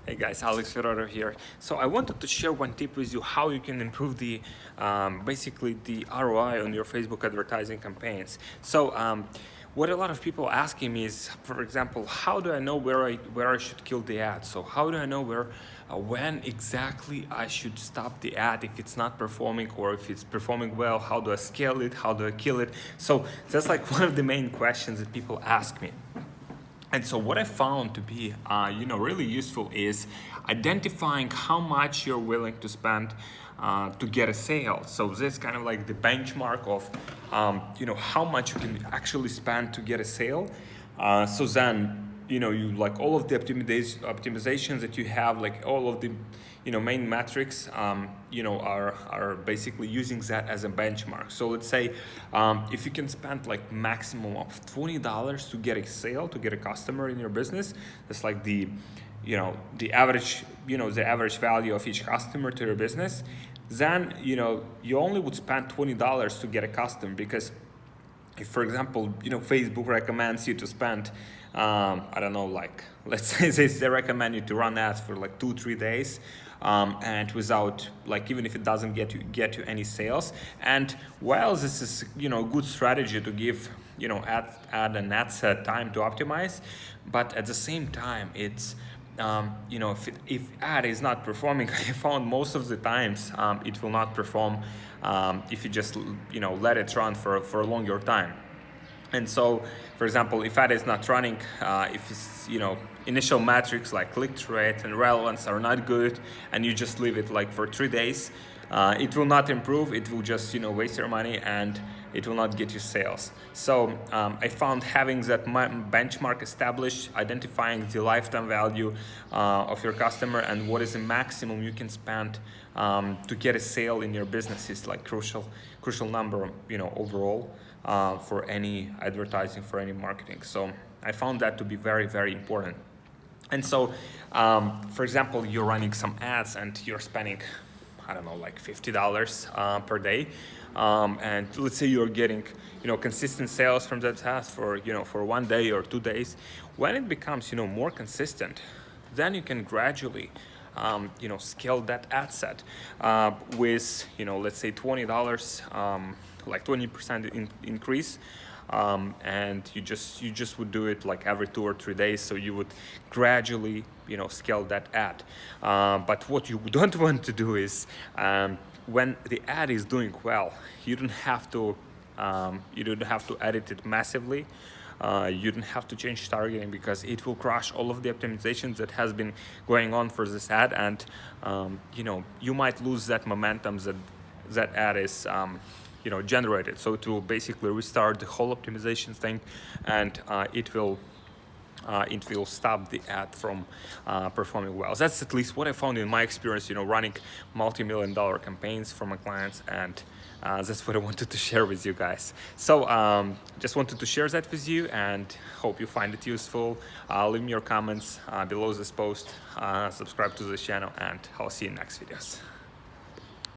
Hey guys, Alex Fedotoff here. So I wanted to share one tip with you how you can improve the basically the ROI on your Facebook advertising campaigns. So what a lot of people asking me is, for example, how do I know where I should kill the ad? So how do I know when exactly I should stop the ad if it's not performing, or if it's performing well? How do I scale it? How do I kill it? So that's like one of the main questions that people ask me. And so what I found to be, really useful is identifying how much you're willing to spend to get a sale. So this is kind of like the benchmark of, how much you can actually spend to get a sale. So then, you like all of the optimizations that you have, like all of the, main metrics, are basically using that as a benchmark. So let's say if you can spend like maximum of $20 to get a sale, to get a customer in your business, that's like the average value of each customer to your business, then you only would spend $20 to get a customer. Because if, for example, Facebook recommends you to spend, I don't know, like let's say they recommend you to run ads for like 2-3 days, and without, like, even if it doesn't get you any sales. And while this is a good strategy to give ad and ad set time to optimize, but at the same time it's if ad is not performing, I found most of the times it will not perform if you just let it run for a longer time. And so, for example, if ad is not running, if it's initial metrics like click-through rate and relevance are not good, and you just leave it like for 3 days, it will not improve. It will just waste your money, and it will not get you sales. So I found having that benchmark established, identifying the lifetime value of your customer and what is the maximum you can spend to get a sale in your business is like crucial number overall for any advertising, for any marketing. So I found that to be very, very important. And so, for example, you're running some ads and you're spending, I don't know, like $50 per day, and let's say you're getting consistent sales from that ad for 1 day or 2 days. When it becomes more consistent, then you can gradually scale that ad set with let's say $20, like 20% increase. And you just would do it like every 2 or 3 days. So you would gradually scale that ad. But what you don't want to do is when the ad is doing well, you don't have to edit it massively. You don't have to change targeting, because it will crush all of the optimizations that has been going on for this ad. And you might lose that momentum that ad is generated. So it will basically restart the whole optimization thing, and it will stop the ad from performing well. That's at least what I found in my experience, running multi-million-dollar campaigns for my clients, and that's what I wanted to share with you guys. So just wanted to share that with you, and hope you find it useful. Leave me your comments below this post, subscribe to the channel, and I'll see you in next videos.